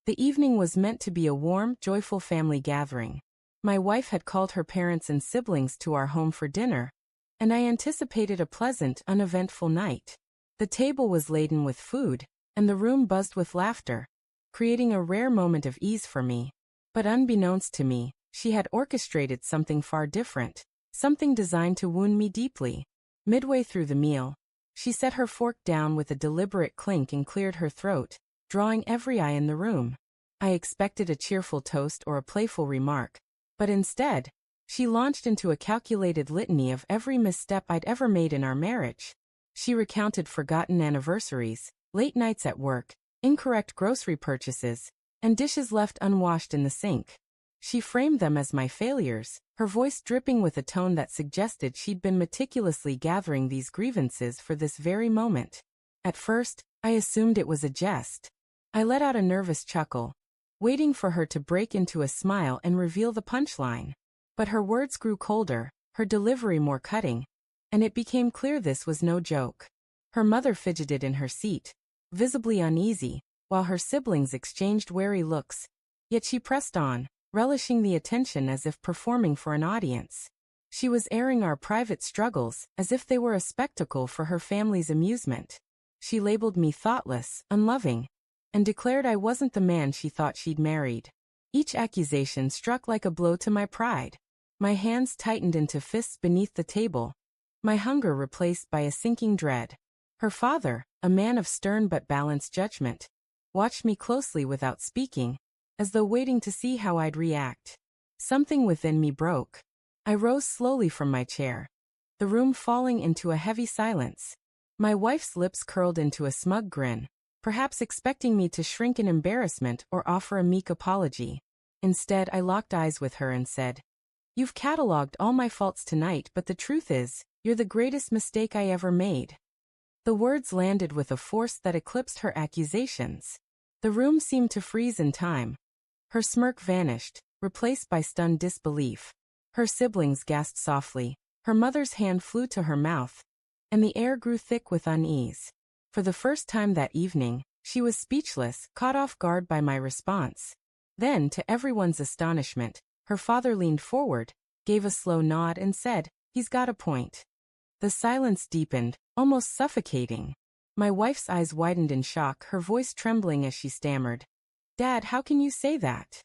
The evening was meant to be a warm, joyful family gathering. My wife had called her parents and siblings to our home for dinner, and I anticipated a pleasant, uneventful night. The table was laden with food, and the room buzzed with laughter, creating a rare moment of ease for me. But unbeknownst to me, she had orchestrated something far different, something designed to wound me deeply. Midway through the meal, she set her fork down with a deliberate clink and cleared her throat, drawing every eye in the room. I expected a cheerful toast or a playful remark, but instead, she launched into a calculated litany of every misstep I'd ever made in our marriage. She recounted forgotten anniversaries, late nights at work, incorrect grocery purchases, and dishes left unwashed in the sink. She framed them as my failures, her voice dripping with a tone that suggested she'd been meticulously gathering these grievances for this very moment. At first, I assumed it was a jest. I let out a nervous chuckle, waiting for her to break into a smile and reveal the punchline. But her words grew colder, her delivery more cutting, and it became clear this was no joke. Her mother fidgeted in her seat, visibly uneasy, while her siblings exchanged wary looks. Yet she pressed on, relishing the attention as if performing for an audience. She was airing our private struggles, as if they were a spectacle for her family's amusement. She labeled me thoughtless, unloving, and declared I wasn't the man she thought she'd married. Each accusation struck like a blow to my pride. My hands tightened into fists beneath the table, my hunger replaced by a sinking dread. Her father, a man of stern but balanced judgment, watched me closely without speaking, as though waiting to see how I'd react. Something within me broke. I rose slowly from my chair, the room falling into a heavy silence. My wife's lips curled into a smug grin, perhaps expecting me to shrink in embarrassment or offer a meek apology. Instead, I locked eyes with her and said, "You've catalogued all my faults tonight, but the truth is, you're the greatest mistake I ever made." The words landed with a force that eclipsed her accusations. The room seemed to freeze in time. Her smirk vanished, replaced by stunned disbelief. Her siblings gasped softly, her mother's hand flew to her mouth, and the air grew thick with unease. For the first time that evening, she was speechless, caught off guard by my response. Then, to everyone's astonishment, her father leaned forward, gave a slow nod and said, "He's got a point." The silence deepened, almost suffocating. My wife's eyes widened in shock, her voice trembling as she stammered, "Dad, how can you say that?"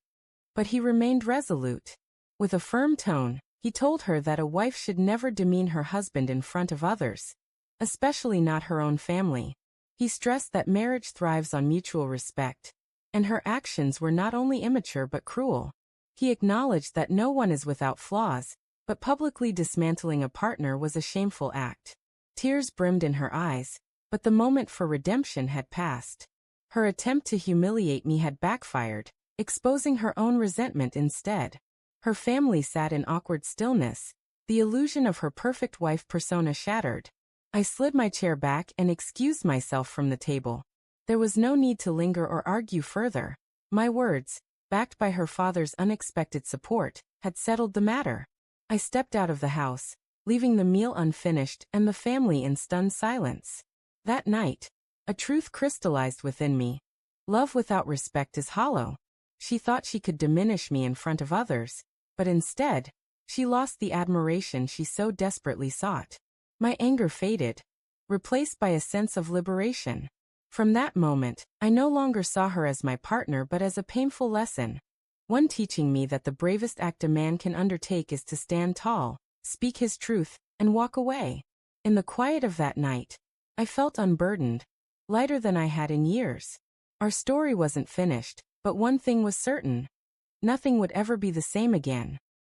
But he remained resolute. With a firm tone, he told her that a wife should never demean her husband in front of others, especially not her own family. He stressed that marriage thrives on mutual respect, and her actions were not only immature but cruel. He acknowledged that no one is without flaws, but publicly dismantling a partner was a shameful act. Tears brimmed in her eyes, but the moment for redemption had passed. Her attempt to humiliate me had backfired, exposing her own resentment instead. Her family sat in awkward stillness, the illusion of her perfect wife persona shattered. I slid my chair back and excused myself from the table. There was no need to linger or argue further. My words, backed by her father's unexpected support, had settled the matter. I stepped out of the house, leaving the meal unfinished and the family in stunned silence. That night, a truth crystallized within me. Love without respect is hollow. She thought she could diminish me in front of others, but instead, she lost the admiration she so desperately sought. My anger faded, replaced by a sense of liberation. From that moment, I no longer saw her as my partner but as a painful lesson. One teaching me that the bravest act a man can undertake is to stand tall, speak his truth, and walk away. In the quiet of that night, I felt unburdened, lighter than I had in years. Our story wasn't finished, but one thing was certain. Nothing would ever be the same again.